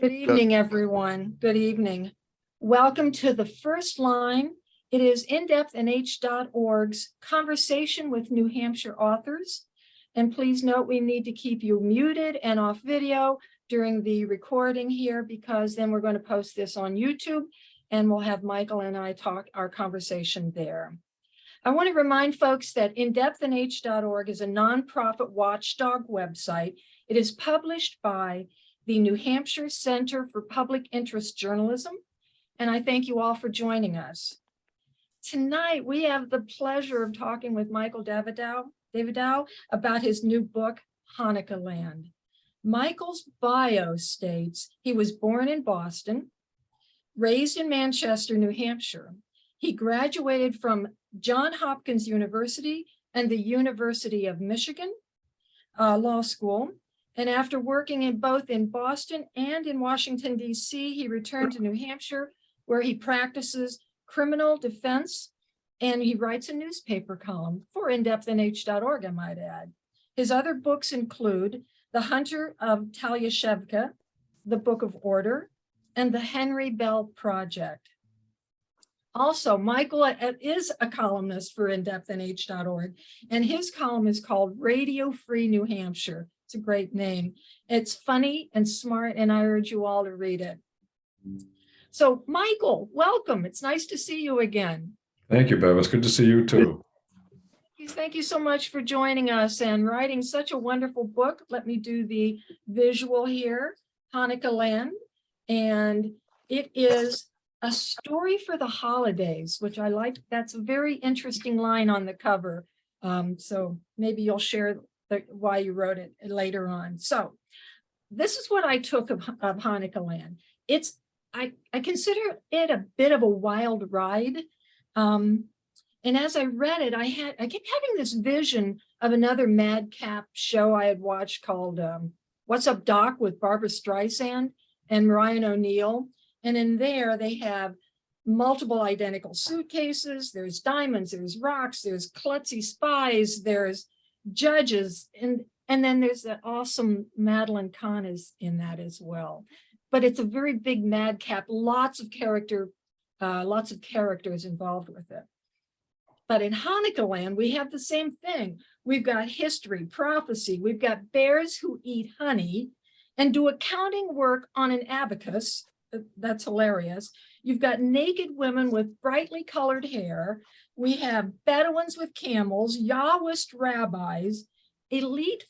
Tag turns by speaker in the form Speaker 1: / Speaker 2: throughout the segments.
Speaker 1: Good evening, everyone. Good evening. Welcome to the first line. It is InDepthNH.org's Conversation with New Hampshire Authors. And please note we need to keep you muted and off video during the recording here, because then we're going to post this on YouTube and we'll have Michael and I talk our conversation there. I want to remind folks that InDepthNH.org is a nonprofit watchdog website. It is published by the New Hampshire Center for Public Interest Journalism, and I thank you all for joining us. Tonight, we have the pleasure of talking with Michael Davidow about his new book, Chanukah Land. Michael's bio states he was born in Boston, raised in Manchester, New Hampshire. He graduated from Johns Hopkins University and the University of Michigan Law School. And after working in both in Boston and in Washington, D.C., he returned to New Hampshire, where he practices criminal defense, and he writes a newspaper column for InDepthNH.org, I might add. His other books include The Hunter of Talyashevka, The Book of Order, and The Henry Bell Project. Also, Michael is a columnist for InDepthNH.org, and his column is called Radio Free New Hampshire. It's a great name. It's funny and smart, and I urge you all to read it. So, Michael, welcome. It's nice to see you again.
Speaker 2: Thank you, Bev. It's good to see you too.
Speaker 1: Thank you so much for joining us and writing such a wonderful book. Let me do the visual here, Chanukah Land. And it is a story for the holidays, which I like. That's a very interesting line on the cover. So maybe you'll share why you wrote it later on. So this is what I took of Chanukah Land. I consider it a bit of a wild ride. And as I read it, I kept having this vision of another madcap show I had watched called What's Up, Doc, with Barbara Streisand and Ryan O'Neal. And in there, they have multiple identical suitcases. There's diamonds, there's rocks, there's klutzy spies, there's judges, and then there's that awesome Madeline Kahn is in that as well. But it's a very big madcap, lots of characters involved with it. But in Chanukah Land, we have the same thing. We've got history, prophecy, we've got bears who eat honey and do accounting work on an abacus. That's hilarious. You've got naked women with brightly colored hair. We have Bedouins with camels, Yahwist rabbis, elite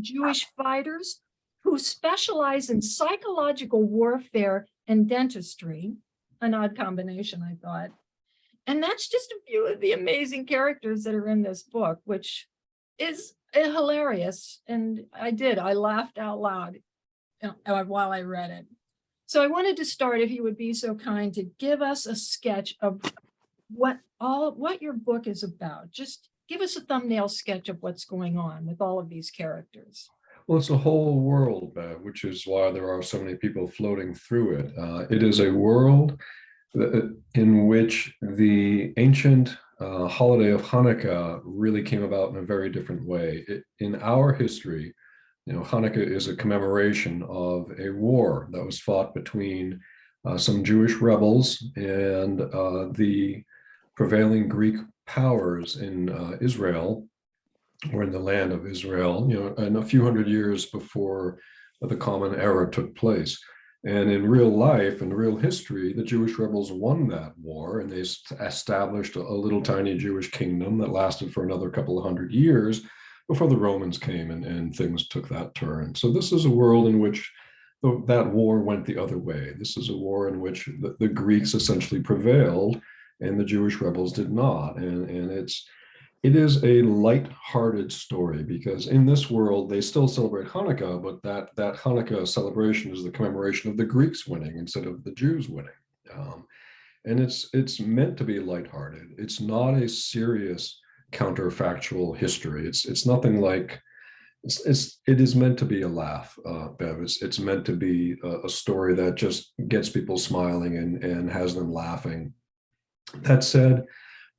Speaker 1: Jewish fighters who specialize in psychological warfare and dentistry. An odd combination, I thought. And that's just a few of the amazing characters that are in this book, which is hilarious. And I laughed out loud while I read it. So I wanted to start, if you would be so kind, to give us a sketch of what your book is about. Just give us a thumbnail sketch of what's going on with all of these characters.
Speaker 2: Well, it's a whole world, which is why there are so many people floating through it. It is a world in which the ancient holiday of Hanukkah really came about in a very different way. In our history, Hanukkah is a commemoration of a war that was fought between some Jewish rebels and the prevailing Greek powers in Israel, or in the land of Israel, and a few hundred years before the Common Era took place. And in real life and real history, the Jewish rebels won that war, and they established a little tiny Jewish kingdom that lasted for another couple of hundred years before the Romans came and things took that turn. So this is a world in which that war went the other way. This is a war in which the Greeks essentially prevailed and the Jewish rebels did not. And it is a light-hearted story, because in this world, they still celebrate Hanukkah, but that Hanukkah celebration is the commemoration of the Greeks winning instead of the Jews winning. And it's meant to be lighthearted. It's not a serious counterfactual history. It's nothing like, it is meant to be a laugh, Bev. It's meant to be a story that just gets people smiling and has them laughing. That said,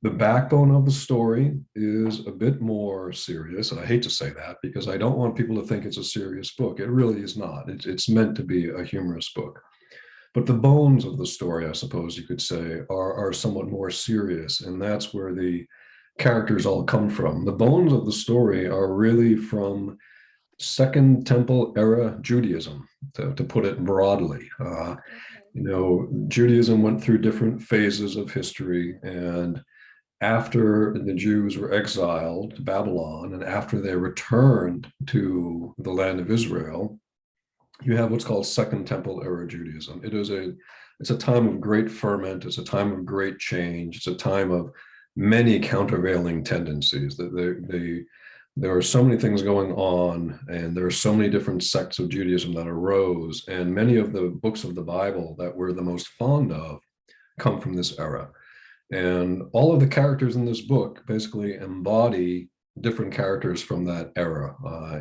Speaker 2: The backbone of the story is a bit more serious. I hate to say that because I don't want people to think it's a serious book. It really is not. It's meant to be a humorous book. But the bones of the story, I suppose you could say, are somewhat more serious. And that's where the characters all come from. The bones of the story are really from Second Temple era Judaism, to put it broadly. Judaism went through different phases of history, and after the Jews were exiled to Babylon and after they returned to the land of Israel, you have what's called Second Temple era Judaism. It's a time of great ferment. It's a time of great change. It's a time of many countervailing tendencies. There are so many things going on, and there are so many different sects of Judaism that arose, and many of the books of the Bible that we're the most fond of come from this era. And all of the characters in this book basically embody different characters from that era.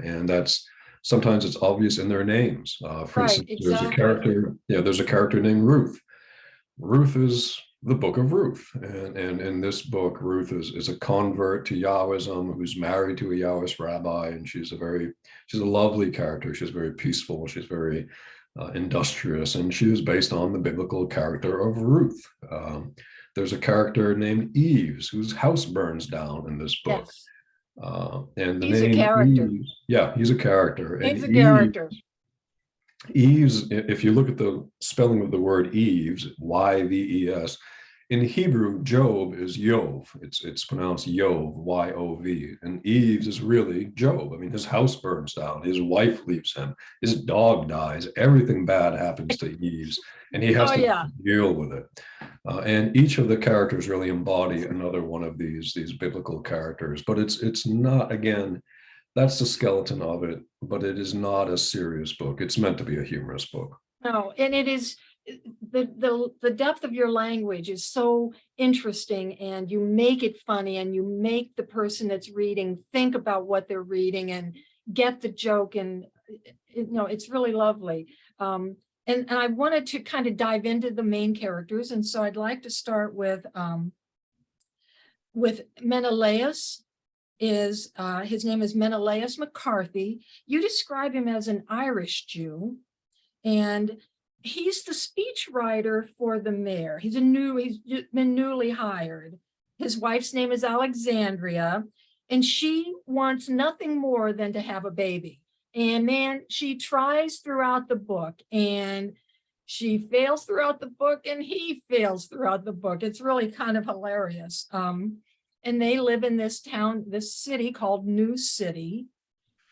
Speaker 2: And that's sometimes it's obvious in their names. For
Speaker 1: Right,
Speaker 2: instance,
Speaker 1: exactly.
Speaker 2: there's a character named Ruth. Ruth is the book of Ruth. And in this book, Ruth is a convert to Yahwism who's married to a Yahwist rabbi. And she's a lovely character. She's very peaceful. She's very industrious. And she is based on the biblical character of Ruth. There's a character named Eves whose house burns down in this book.
Speaker 1: Yes,
Speaker 2: And the
Speaker 1: he's a
Speaker 2: name
Speaker 1: character.
Speaker 2: Eves, yeah, he's a character. And
Speaker 1: He's a character.
Speaker 2: Eves, if you look at the spelling of the word Eves, Yves, in Hebrew, Job is Yov. It's pronounced Yov, Y-O-V. And Eves is really Job. I mean, his house burns down. His wife leaves him. His dog dies. Everything bad happens to Eves, and he has
Speaker 1: Oh,
Speaker 2: to
Speaker 1: yeah.
Speaker 2: deal with it. And each of the characters really embody another one of these biblical characters. But it's not, again, that's the skeleton of it, but it is not a serious book. It's meant to be a humorous book.
Speaker 1: No, and it is the depth of your language is so interesting, and you make it funny, and you make the person that's reading think about what they're reading and get the joke, and it's really lovely. And I wanted to kind of dive into the main characters, and so I'd like to start with Menelaus. His name is Menelaus McCarthy. You describe him as an Irish Jew, and he's the speechwriter for the mayor. He's been newly hired. His wife's name is Alexandria, and she wants nothing more than to have a baby. And man, she tries throughout the book, and she fails throughout the book, and he fails throughout the book. It's really kind of hilarious. And they live in this city called New City.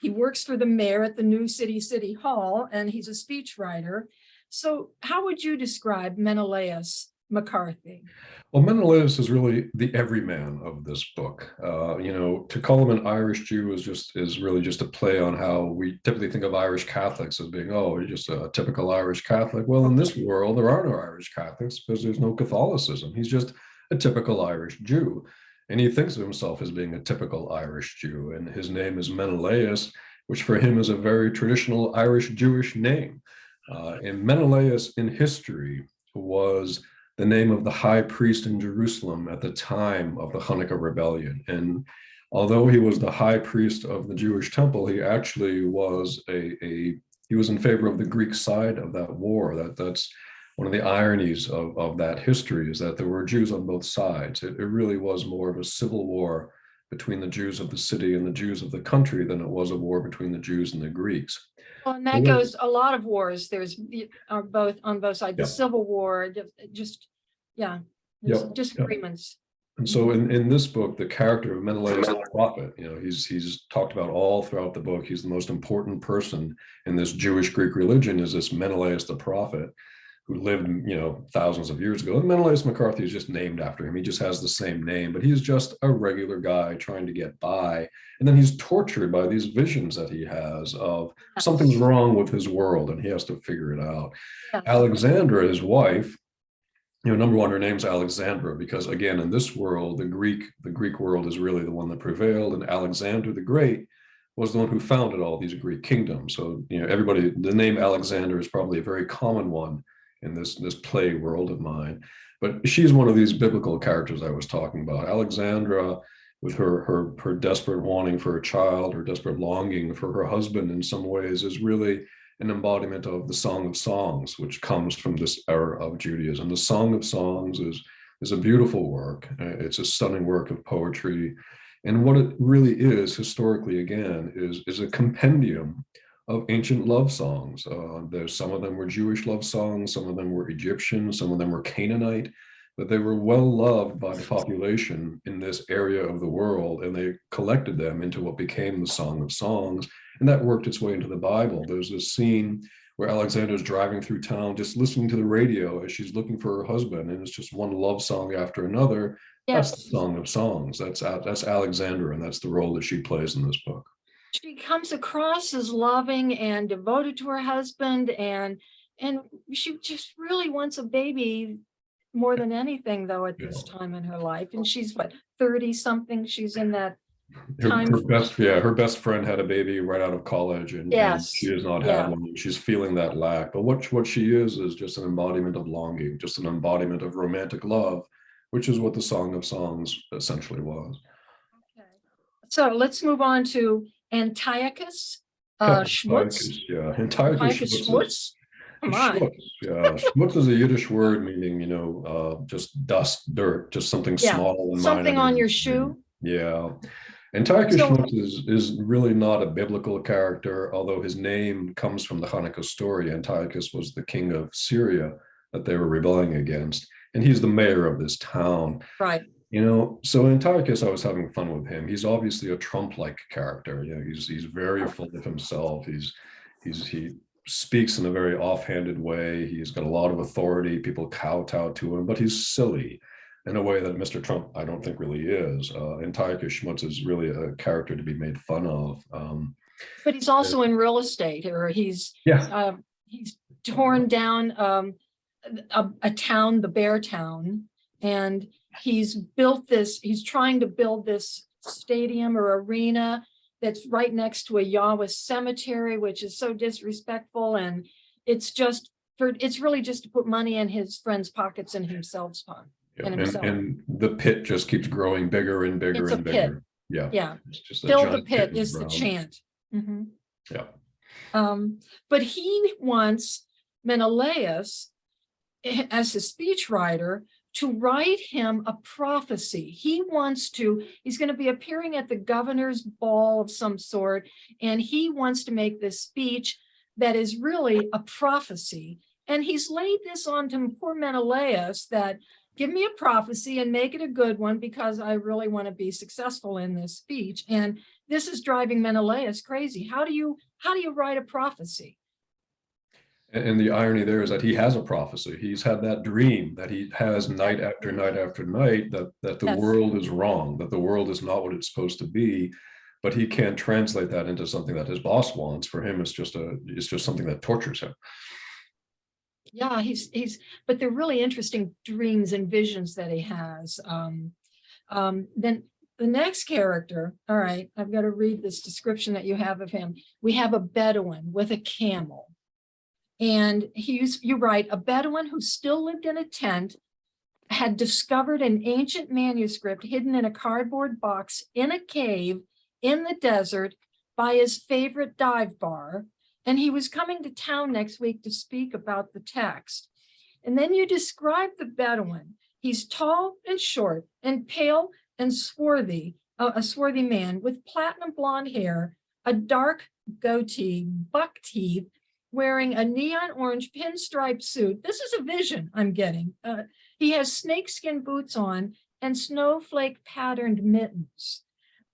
Speaker 1: He works for the mayor at the New City Hall, and he's a speechwriter. So how would you describe Menelaus McCarthy?
Speaker 2: Well, Menelaus is really the everyman of this book. To call him an Irish Jew is really just a play on how we typically think of Irish Catholics as being, oh, you're just a typical Irish Catholic. Well, in this world, there are no Irish Catholics because there's no Catholicism. He's just a typical Irish Jew. And he thinks of himself as being a typical Irish Jew. And his name is Menelaus, which for him is a very traditional Irish Jewish name. And Menelaus in history was the name of the high priest in Jerusalem at the time of the Chanukah rebellion. And although he was the high priest of the Jewish temple, he actually was he was in favor of the Greek side of that war. That's one of the ironies of that history, is that there were Jews on both sides. It really was more of a civil war between the Jews of the city and the Jews of the country than it was a war between the Jews and the Greeks.
Speaker 1: Well, and that goes a lot of wars. There's both on both sides. The
Speaker 2: Yep.
Speaker 1: Civil War, there's disagreements.
Speaker 2: And so in this book, the character of Menelaus the prophet, he's talked about all throughout the book. He's the most important person in this Jewish Greek religion, is this Menelaus the prophet, who lived, thousands of years ago. And Menelaus McCarthy is just named after him. He just has the same name, but he's just a regular guy trying to get by. And then he's tortured by these visions that he has of something's wrong with his world, and he has to figure it out.
Speaker 1: Yes.
Speaker 2: Alexandra, his wife, number one, her name's Alexandra, because again, in this world, the Greek world is really the one that prevailed, and Alexander the Great was the one who founded all these Greek kingdoms. So, the name Alexander is probably a very common one in this play world of mine. But she's one of these biblical characters I was talking about. Alexandra, with her desperate wanting for a child, her desperate longing for her husband in some ways, is really an embodiment of the Song of Songs, which comes from this era of Judaism. The Song of Songs is a beautiful work. It's a stunning work of poetry. And what it really is, historically, again, is a compendium of ancient love songs. There's some of them were Jewish love songs, some of them were Egyptian, some of them were Canaanite, but they were well loved by the population in this area of the world, and they collected them into what became the Song of Songs, and that worked its way into the Bible. There's this scene where Alexander's driving through town, just listening to the radio as she's looking for her husband, and it's just one love song after another. That's the
Speaker 1: Yes.
Speaker 2: Song of Songs. That's Alexandra, and that's the role that she plays in this book.
Speaker 1: She comes across as loving and devoted to her husband, and she just really wants a baby more than anything, though, at this time in her life. And she's what, 30 something? She's in that time.
Speaker 2: Her best friend had a baby right out of college, and
Speaker 1: Yes.
Speaker 2: she has not
Speaker 1: Yeah.
Speaker 2: had one. She's feeling that lack. But what she is just an embodiment of longing, just an embodiment of romantic love, which is what the Song of Songs essentially was.
Speaker 1: Okay. So let's move on to Antiochus Schmutz.
Speaker 2: Yeah, Antiochus Schmutz.
Speaker 1: Come on.
Speaker 2: Schmutz, yeah, Schmutz is a Yiddish word meaning, just dust, dirt, just something small and
Speaker 1: something
Speaker 2: minor.
Speaker 1: on your shoe.
Speaker 2: Yeah. Antiochus Schmutz is really not a biblical character, although his name comes from the Hanukkah story. Antiochus was the king of Syria that they were rebelling against, and he's the mayor of this town.
Speaker 1: Right.
Speaker 2: So Antiochus, I was having fun with him. He's obviously a Trump-like character. He's very full of himself. He speaks in a very offhanded way. He's got a lot of authority. People kowtow to him, but he's silly in a way that Mr. Trump, I don't think, really is. Antiochus Schmutz is really a character to be made fun of.
Speaker 1: But he's also in real estate, or he's torn down a town, the Bear Town, and he's trying to build this stadium or arena that's right next to a Yahweh cemetery, which is so disrespectful. And it's really just to put money in his friends' pockets and himself's pocket.
Speaker 2: And the pit just keeps growing bigger and bigger and bigger. Yeah.
Speaker 1: It's just fill the pit is the chant. Mm-hmm.
Speaker 2: Yeah.
Speaker 1: But he wants Menelaus, as a speechwriter, to write him a prophecy. He's going to be appearing at the governor's ball of some sort, and he wants to make this speech that is really a prophecy. And he's laid this on to poor Menelaus that, give me a prophecy and make it a good one, because I really want to be successful in this speech. And this is driving Menelaus crazy. How do you write a prophecy?
Speaker 2: And the irony there is that he has a prophecy. He's had that dream that he has night after night after night, that the world is wrong, that the world is not what it's supposed to be, but he can't translate that into something that his boss wants. For him, it's just something that tortures him.
Speaker 1: Yeah, but they're really interesting dreams and visions that he has. Then the next character, all right, I've got to read this description that you have of him. We have a Bedouin with a camel. And you write, a Bedouin who still lived in a tent had discovered an ancient manuscript hidden in a cardboard box in a cave in the desert by his favorite dive bar. And he was coming to town next week to speak about the text. And then you describe the Bedouin. He's tall and short and pale and swarthy, a swarthy man with platinum blonde hair, a dark goatee, buck teeth, wearing a neon orange pinstripe suit. This is a vision I'm getting. He has snakeskin boots on and snowflake patterned mittens.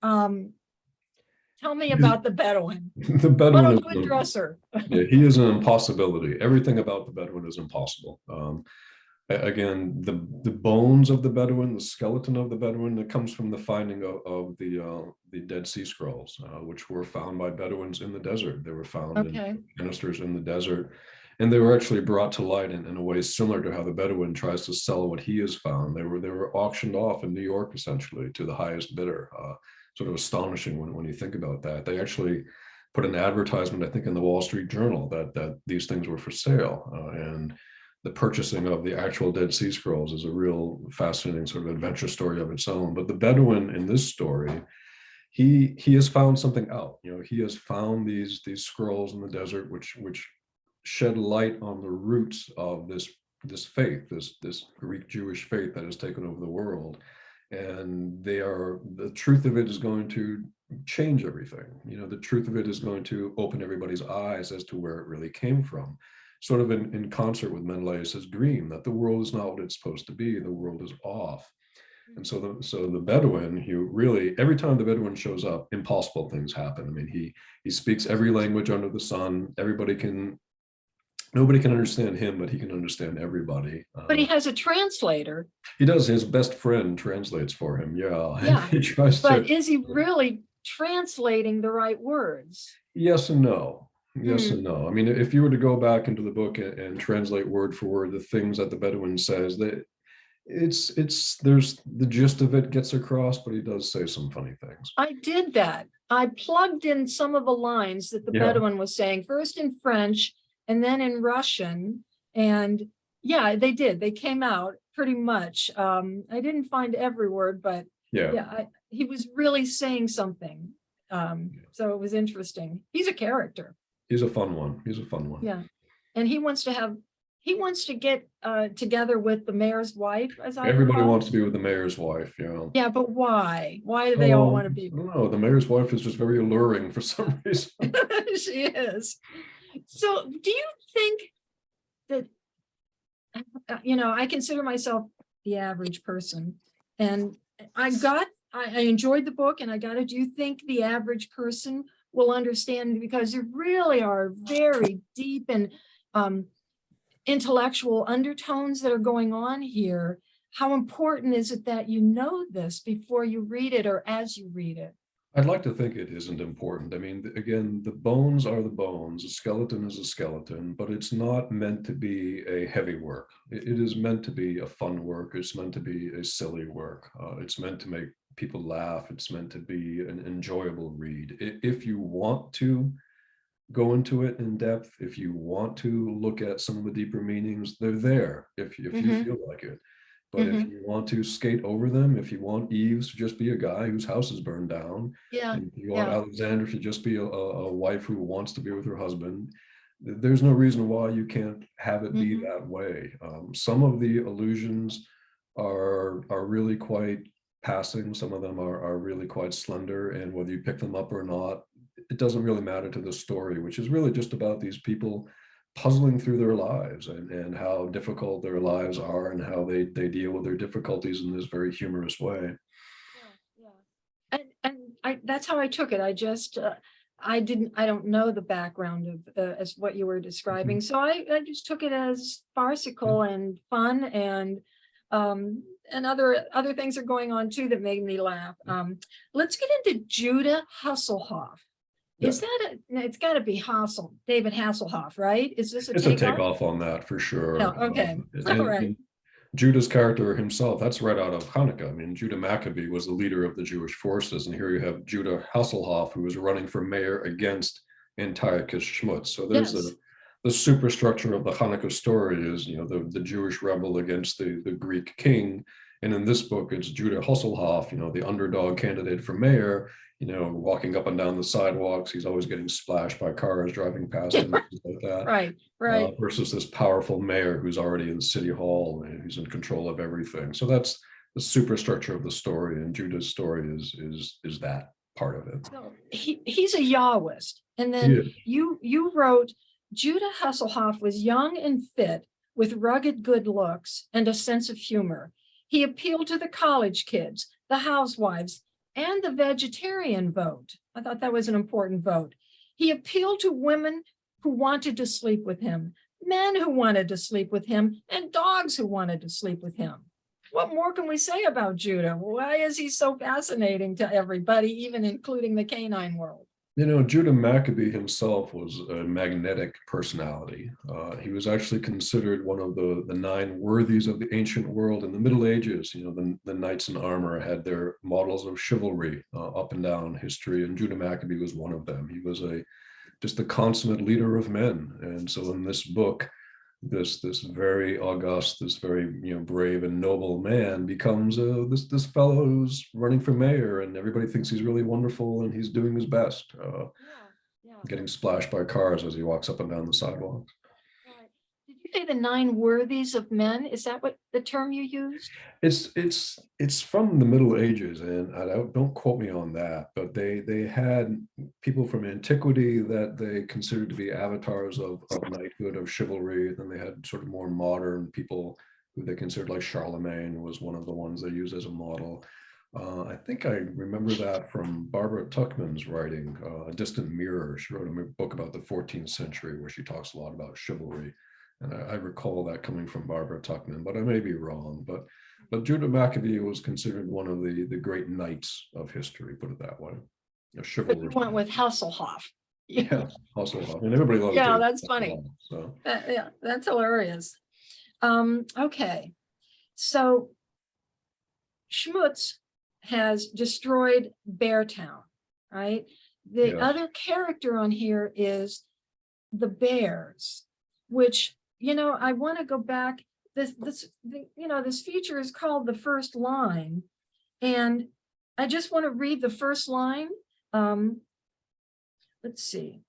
Speaker 1: Tell me about the Bedouin.
Speaker 2: The Bedouin
Speaker 1: what a good dresser.
Speaker 2: Yeah, he is an impossibility. Everything about the Bedouin is impossible. Again, the bones of the Bedouin, the skeleton of the Bedouin, that comes from the finding of the Dead Sea Scrolls, which were found by Bedouins in the desert. They were found in canisters in the desert, and they were actually brought to light in a way similar to how the Bedouin tries to sell what he has found. They were auctioned off in New York, essentially, to the highest bidder. Sort of astonishing when you think about that. They actually put an advertisement, I think, in the Wall Street Journal that these things were for sale, and the purchasing of the actual Dead Sea Scrolls is a real fascinating sort of adventure story of its own. But the Bedouin in this story, he has found something out. He has found these scrolls in the desert, which shed light on the roots of this faith, this Greek Jewish faith that has taken over the world. And the truth of it is going to change everything. The truth of it is going to open everybody's eyes as to where it really came from. Sort of in concert with Menelaus's dream that the world is not what it's supposed to be, the world is off. And so the Bedouin, he really, every time the Bedouin shows up, impossible things happen. I mean, he speaks every language under the sun. Nobody can understand him, but he can understand everybody.
Speaker 1: But he has a translator.
Speaker 2: He does. His best friend translates for him. Yeah.
Speaker 1: Yeah.
Speaker 2: He tries
Speaker 1: but is he really translating the right words?
Speaker 2: Yes and no. Yes and no. I mean, if you were to go back into the book and translate word for word the things that the Bedouin says, that there's the gist of it gets across, but he does say some funny things.
Speaker 1: I did that. I plugged in some of the lines that the Bedouin was saying, first in French and then in Russian. And yeah, they did. They came out pretty much. I didn't find every word, but he was really saying something. So it was interesting. He's a character.
Speaker 2: He's a fun one.
Speaker 1: Yeah. And he wants to get together with the mayor's wife, as I
Speaker 2: Everybody
Speaker 1: recall.
Speaker 2: wants to be with the mayor's wife,
Speaker 1: Yeah, but why? Why do they all want to be?
Speaker 2: I don't know. The mayor's wife is just very alluring for some reason.
Speaker 1: She is. So do you think that, I consider myself the average person, and I enjoyed the book, and do you think the average person will understand, because there really are very deep and intellectual undertones that are going on here? How important is it that you know this before you read it or as you read it?
Speaker 2: I'd like to think it isn't important. I mean, again, the bones are the bones, a skeleton is a skeleton, but it's not meant to be a heavy work. It is meant to be a fun work. It's meant to be a silly work. It's meant to make people laugh. It's meant to be an enjoyable read. If you want to go into it in depth, if you want to look at some of the deeper meanings, they're there if you feel like it. But if you want to skate over them, if you want Eves to just be a guy whose house is burned down, and if you want Alexander to just be a wife who wants to be with her husband, there's no reason why you can't have it be that way. Some of the allusions are really quite passing. Some of them are really quite slender, and whether you pick them up or not, it doesn't really matter to the story, which is really just about these people puzzling through their lives and how difficult their lives are and how they deal with their difficulties in this very humorous way.
Speaker 1: And that's how I took it. I don't know the background of as what you were describing. So I just took it as farcical and fun, and other things are going on too that made me laugh. Let's get into Judah Hasselhoff. Is that it's got to be David Hasselhoff, right? Is this
Speaker 2: a takeoff on that for sure?
Speaker 1: No, okay. All right.
Speaker 2: Judah's character himself, that's right out of Chanukah. I mean, Judah Maccabee was the leader of the Jewish forces, and here you have Judah Hasselhoff, who was running for mayor against Antiochus Schmutz. So there's the superstructure of the Chanukah story is, the Jewish rebel against the Greek king. And in this book, it's Judah Hasselhoff, the underdog candidate for mayor, walking up and down the sidewalks. He's always getting splashed by cars driving past him, and like that.
Speaker 1: Right.
Speaker 2: Versus this powerful mayor who's already in City Hall and he's in control of everything. So that's the superstructure of the story, and Judah's story is that part of it.
Speaker 1: So he's a Yahwist, and then you wrote Judah Hasselhoff was young and fit, with rugged good looks and a sense of humor. He appealed to the college kids, the housewives, and the vegetarian vote. I thought that was an important vote. He appealed to women who wanted to sleep with him, men who wanted to sleep with him, and dogs who wanted to sleep with him. What more can we say about Judah? Why is he so fascinating to everybody, even including the canine world?
Speaker 2: Judah Maccabee himself was a magnetic personality. He was actually considered one of the 9 worthies of the ancient world in the Middle Ages. The knights in armor had their models of chivalry up and down history, and Judah Maccabee was one of them. He was just a consummate leader of men. And so in this book, this very august, this very brave and noble man becomes this fellow who's running for mayor, and everybody thinks he's really wonderful and he's doing his best,
Speaker 1: Yeah, yeah.
Speaker 2: getting splashed by cars as he walks up and down the sidewalks.
Speaker 1: Right. Did you say the nine worthies of men? Is that what the term you used?
Speaker 2: It's from the Middle Ages, and don't quote me on that, but they had people from antiquity that they considered to be avatars of knighthood, of chivalry. And then they had sort of more modern people who they considered, like Charlemagne was one of the ones they used as a model. I think I remember that from Barbara Tuchman's writing, A Distant Mirror. She wrote a book about the 14th century where she talks a lot about chivalry. And I recall that coming from Barbara Tuchman, but I may be wrong. But Judah Maccabee was considered one of the great knights of history, put it that way. A
Speaker 1: But you
Speaker 2: chivalrous
Speaker 1: went
Speaker 2: knight.
Speaker 1: with Hasselhoff.
Speaker 2: Yeah, Hasselhoff. And everybody loves
Speaker 1: Yeah,
Speaker 2: David
Speaker 1: that's funny.
Speaker 2: Hasselhoff, so
Speaker 1: Yeah, that's hilarious. Okay, so Schmutz has destroyed Beartown, right? The
Speaker 2: yes.
Speaker 1: other character on here is the bears, which, I want to go back. This feature is called The First Line. And I just want to read the first line. Let's see.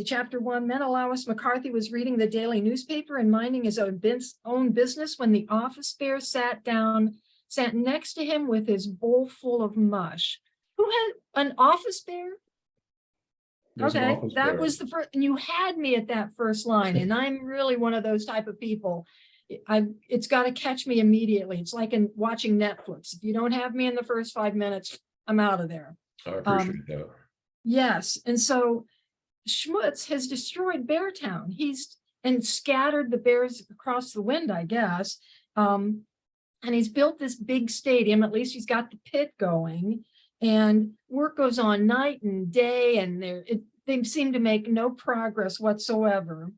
Speaker 1: Chapter 1, Menelaus McCarthy was reading the daily newspaper and minding his own business when the office bear sat next to him with his bowl full of mush. Who had an office bear?
Speaker 2: There's an
Speaker 1: Okay,
Speaker 2: office
Speaker 1: that
Speaker 2: bear.
Speaker 1: was the first, and you had me at that first line, and I'm really one of those type of people. It's got to catch me immediately. It's like in watching Netflix. If you don't have me in the first 5 minutes, I'm out of there.
Speaker 2: I appreciate that.
Speaker 1: Yes, and so Schmutz has destroyed Beartown. And scattered the bears across the wind, I guess. And he's built this big stadium. At least he's got the pit going, and work goes on night and day, and they seem to make no progress whatsoever.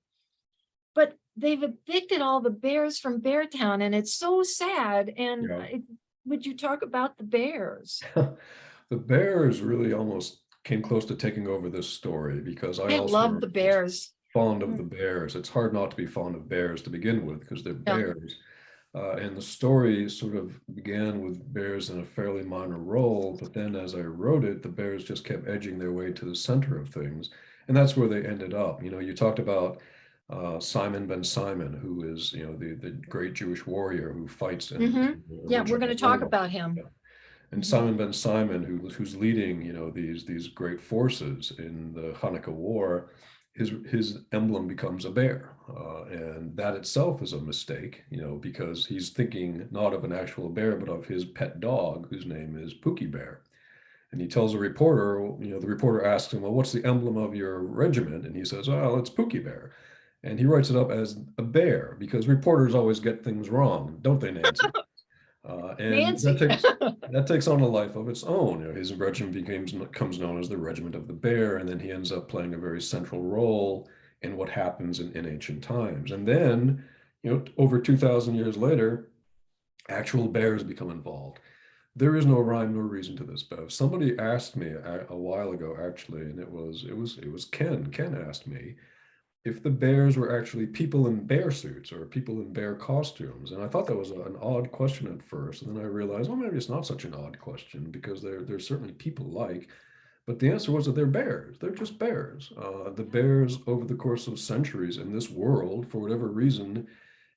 Speaker 1: But they've evicted all the bears from Beartown, and it's so sad. And
Speaker 2: Yeah.
Speaker 1: would you talk about the bears?
Speaker 2: The bears really almost came close to taking over this story, because I
Speaker 1: I
Speaker 2: also
Speaker 1: love the bears.
Speaker 2: fond of the bears. It's hard not to be fond of bears to begin with, because they're
Speaker 1: Yeah.
Speaker 2: bears. And the story sort of began with bears in a fairly minor role, but then as I wrote it, the bears just kept edging their way to the center of things. And that's where they ended up. You talked about Simon ben Simon, who is, the great Jewish warrior who fights in
Speaker 1: Yeah, we're going to talk
Speaker 2: war.
Speaker 1: about him.
Speaker 2: Yeah. And Simon ben Simon, who's leading, these great forces in the Hanukkah War, his emblem becomes a bear, and that itself is a mistake, because he's thinking not of an actual bear, but of his pet dog, whose name is Pookie Bear. And he tells a reporter, the reporter asks him, well, what's the emblem of your regiment? And he says, oh, it's Pookie Bear. And he writes it up as a bear, because reporters always get things wrong, don't they, Nancy? And
Speaker 1: Nancy.
Speaker 2: that takes on a life of its own. His regiment becomes known as the Regiment of the Bear, and then he ends up playing a very central role in what happens in ancient times. And then, over 2,000 years later, actual bears become involved. There is no rhyme nor reason to this, Bev. Somebody asked me a while ago, actually, and it was Ken. Ken asked me if the bears were actually people in bear suits or people in bear costumes. And I thought that was an odd question at first. And then I realized, well, maybe it's not such an odd question, because they're certainly people-like. But the answer was that they're bears. They're just bears. The bears, over the course of centuries in this world, for whatever reason,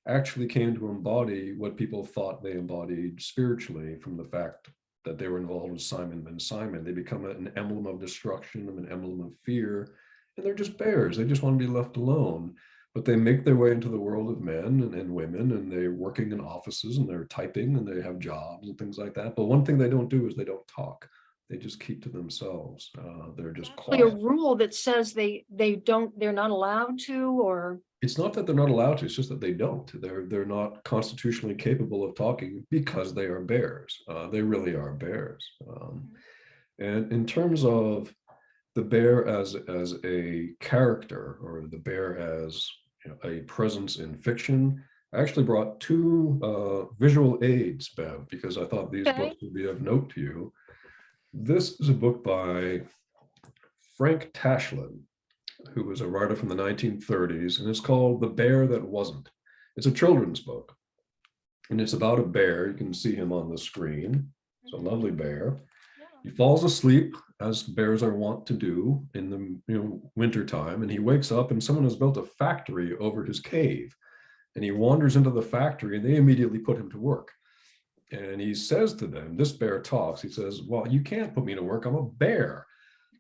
Speaker 2: actually came to embody what people thought they embodied spiritually, from the fact that they were involved with Simon ben Simon. They become an emblem of destruction, an emblem of fear. And they're just bears. They just want to be left alone. But they make their way into the world of men and women, and they're working in offices, and they're typing, and they have jobs and things like that. But one thing they don't do is they don't talk. They just keep to themselves. They're just quiet.
Speaker 1: A rule that says they're not allowed to, or
Speaker 2: it's not that they're not allowed to, it's just that they don't. They're not constitutionally capable of talking, because they are bears. They really are bears. And in terms of the bear as a character, or the bear as a presence in fiction, I actually brought two visual aids, Bev, because I thought these books would be of note to you. This is a book by Frank Tashlin, who was a writer from the 1930s, and it's called The Bear That Wasn't. It's a children's book, and it's about a bear. You can see him on the screen. It's a lovely bear. He falls asleep, as bears are wont to do in the winter time, and he wakes up and someone has built a factory over his cave. And he wanders into the factory and they immediately put him to work. And he says to them, this bear talks, he says, well, you can't put me to work, I'm a bear.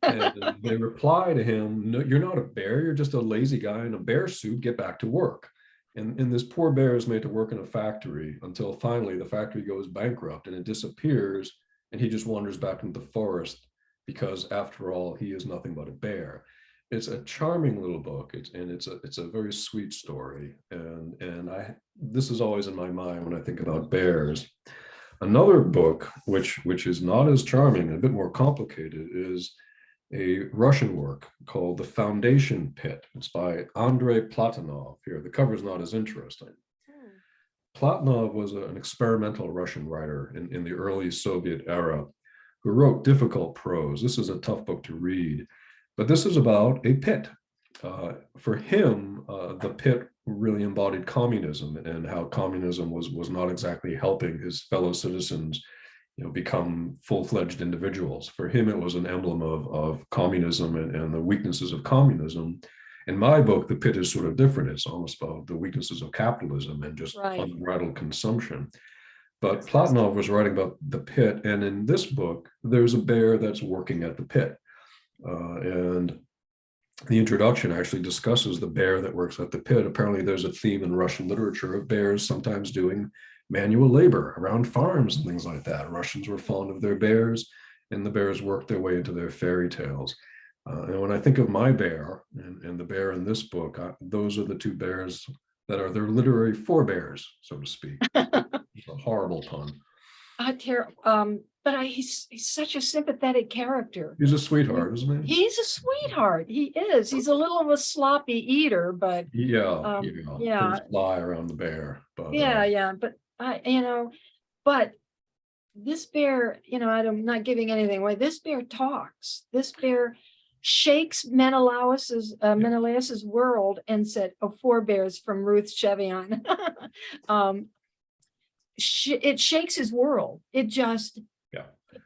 Speaker 2: And they reply to him, no, you're not a bear, you're just a lazy guy in a bear suit, get back to work. And this poor bear is made to work in a factory until finally the factory goes bankrupt and it disappears, and he just wanders back into the forest because, after all, he is nothing but a bear. It's a charming little book. It's a very sweet story, and this is always in my mind when I think about bears. Another book, which is not as charming, a bit more complicated, is a Russian work called The Foundation Pit. It's by Andrei Platonov. Here, the cover is not as interesting. Platonov was an experimental Russian writer in the early Soviet era who wrote difficult prose. This is a tough book to read, but this is about a pit. For him, the pit really embodied communism and how communism was not exactly helping his fellow citizens become full-fledged individuals. For him, it was an emblem of communism and the weaknesses of communism. In my book, the pit is sort of different. It's almost about the weaknesses of capitalism and just unbridled consumption. But Platonov was writing about the pit, and in this book, there's a bear that's working at the pit. And the introduction actually discusses the bear that works at the pit. Apparently, there's a theme in Russian literature of bears sometimes doing manual labor around farms and things like that. Russians were fond of their bears, and the bears worked their way into their fairy tales. And when I think of my bear and the bear in this book, those are the two bears that are their literary forebears, so to speak. It's a horrible pun.
Speaker 1: But he's such a sympathetic character.
Speaker 2: He's a sweetheart, isn't he?
Speaker 1: He's a sweetheart. He is. He's a little of a sloppy eater, but
Speaker 2: yeah. Things fly around the bear. But
Speaker 1: but this bear, I'm not giving anything away. This bear talks. This bear shakes Menelaus's world and said, forebears from Ruth Chevion. It shakes his world. It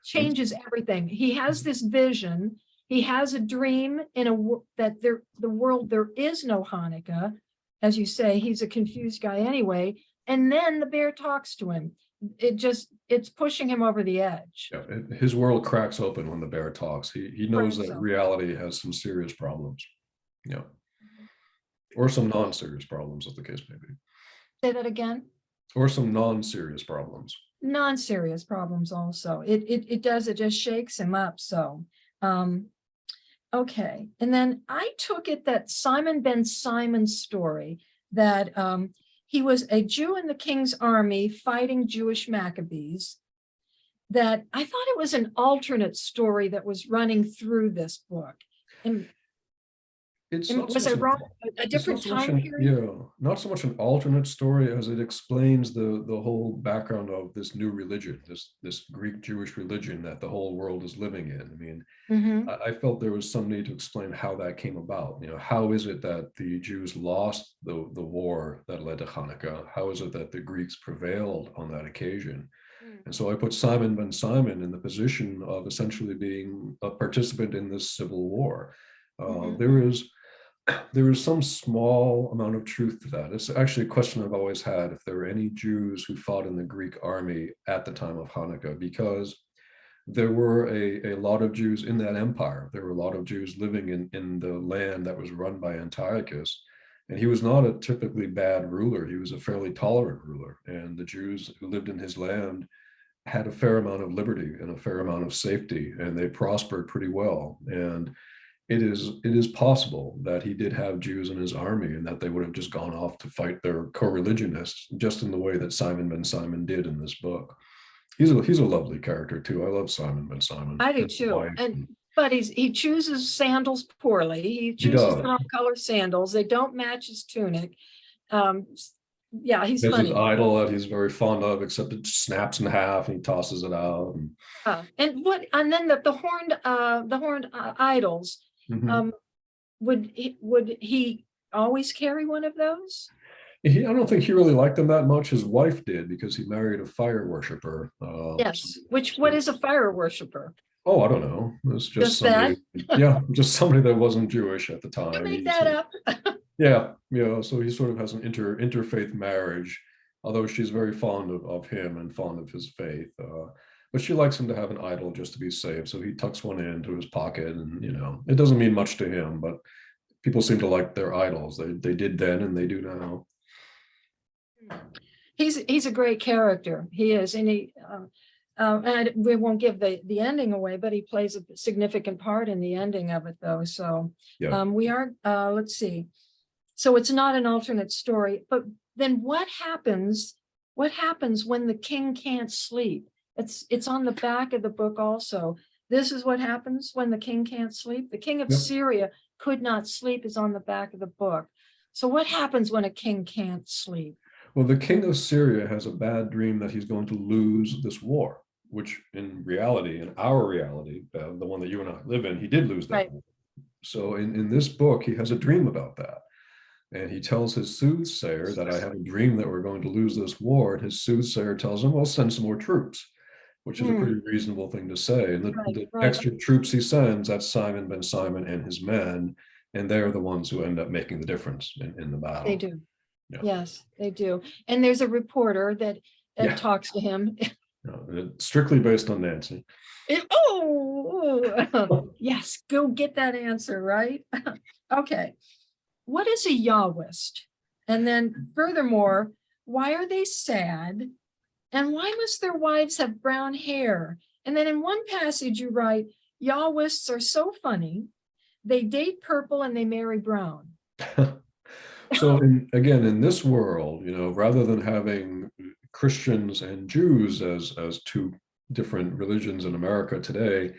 Speaker 1: changes everything. He has this vision. He has a dream that the world, there is no Hanukkah. As you say, he's a confused guy anyway. And then the bear talks to him. It's pushing him over the edge.
Speaker 2: Yeah, his world cracks open when the bear talks. He knows that reality has some serious problems. Yeah. Or some non-serious problems, as the case may be.
Speaker 1: Say that again.
Speaker 2: Or some non-serious problems.
Speaker 1: Non-serious problems also. It just shakes him up. So okay. And then I took it that Simon ben Simon's story, that he was a Jew in the king's army fighting Jewish Maccabees, that I thought it was an alternate story that was running through this book. And was I wrong? A different time period?
Speaker 2: Yeah, not so much an alternate story as it explains the whole background of this new religion, this Greek Jewish religion that the whole world is living in. I mean, I felt there was some need to explain how that came about. How is it that the Jews lost the war that led to Hanukkah? How is it that the Greeks prevailed on that occasion? And so I put Simon ben Simon in the position of essentially being a participant in this civil war. There is some small amount of truth to that. It's actually a question I've always had, if there were any Jews who fought in the Greek army at the time of Hanukkah, because there were a lot of Jews in that empire. There were a lot of Jews living in the land that was run by Antiochus. And he was not a typically bad ruler. He was a fairly tolerant ruler. And the Jews who lived in his land had a fair amount of liberty and a fair amount of safety, and they prospered pretty well. And it is possible that he did have Jews in his army and that they would have just gone off to fight their co-religionists, just in the way that Simon ben Simon did in this book. He's a lovely character too. I love Simon ben Simon.
Speaker 1: I do too. But he chooses sandals poorly. He chooses the wrong color sandals. They don't match his tunic. He's funny.
Speaker 2: His idol that he's very fond of, except it snaps in half and he tosses it out.
Speaker 1: And then the horned idols. would he always carry one of those?
Speaker 2: I don't think he really liked them that much. His wife did, because he married a fire worshiper.
Speaker 1: Yes. What is a fire worshiper?
Speaker 2: Oh, I don't know. It's just
Speaker 1: Just that?
Speaker 2: somebody, yeah, just somebody that wasn't Jewish at the
Speaker 1: You
Speaker 2: time.
Speaker 1: make
Speaker 2: He
Speaker 1: that
Speaker 2: sort of,
Speaker 1: up?
Speaker 2: yeah, so he sort of has an interfaith marriage, although she's very fond of him and fond of his faith. But she likes him to have an idol just to be safe. So he tucks one into his pocket, and it doesn't mean much to him, but people seem to like their idols. They did then and they do now.
Speaker 1: He's a great character. He is, and and we won't give the ending away, but he plays a significant part in the ending of it, though. So
Speaker 2: Yeah.
Speaker 1: we are. Let's see. So it's not an alternate story, but then what happens? What happens when the king can't sleep? It's on the back of the book also. This is what happens when the king can't sleep. The king of
Speaker 2: Yep.
Speaker 1: Syria could not sleep is on the back of the book. So what happens when a king can't sleep?
Speaker 2: Well, the king of Syria has a bad dream that he's going to lose this war, which in reality, in our reality, the one that you and I live in, he did lose that
Speaker 1: Right.
Speaker 2: war. So in this book, he has a dream about that. And he tells his soothsayer that I have a dream that we're going to lose this war. And his soothsayer tells him, well, send some more troops, which is a pretty reasonable thing to say. And the
Speaker 1: Right.
Speaker 2: extra troops he sends, that's Simon ben Simon and his men. And they're the ones who end up making the difference in the battle.
Speaker 1: They do.
Speaker 2: Yeah.
Speaker 1: Yes, they do. And there's a reporter that
Speaker 2: Yeah.
Speaker 1: talks to him.
Speaker 2: It's strictly based on Nancy.
Speaker 1: Yes, go get that answer, right? Okay. What is a Yahwist? And then furthermore, why are they sad? And why must their wives have brown hair? And then in one passage you write, Yahwists are so funny. They date purple and they marry brown.
Speaker 2: So again, in this world, rather than having Christians and Jews as two different religions in America today,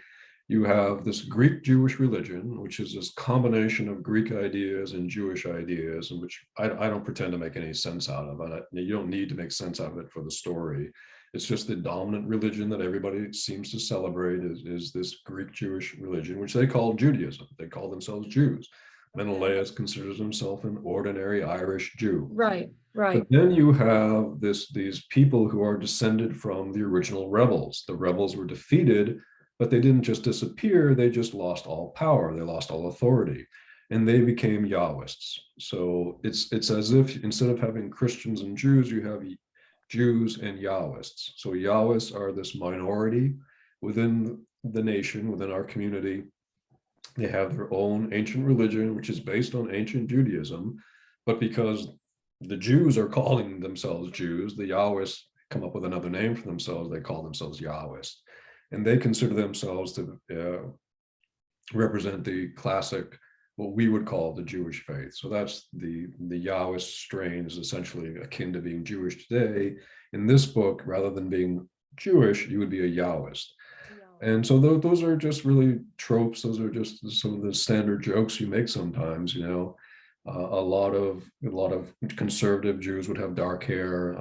Speaker 2: you have this Greek Jewish religion, which is this combination of Greek ideas and Jewish ideas, and which I don't pretend to make any sense out of. You don't need to make sense out of it for the story. It's just the dominant religion that everybody seems to celebrate is this Greek Jewish religion, which they call Judaism. They call themselves Jews. Menelaus considers himself an ordinary Irish Jew.
Speaker 1: Right.
Speaker 2: But then you have these people who are descended from the original rebels. The rebels were defeated, but they didn't just disappear. They just lost all power. They lost all authority, and they became Yahwists. So it's as if instead of having Christians and Jews, you have Jews and Yahwists. So Yahwists are this minority within the nation, within our community. They have their own ancient religion, which is based on ancient Judaism. But because the Jews are calling themselves Jews, the Yahwists come up with another name for themselves. They call themselves Yahwists. And they consider themselves to represent the classic, what we would call the Jewish faith. So that's the Yahwist strain is essentially akin to being Jewish today. In this book, rather than being Jewish, you would be a Yahwist. And so those are just really tropes. Those are just some of the standard jokes you make sometimes. A lot of conservative Jews would have dark hair.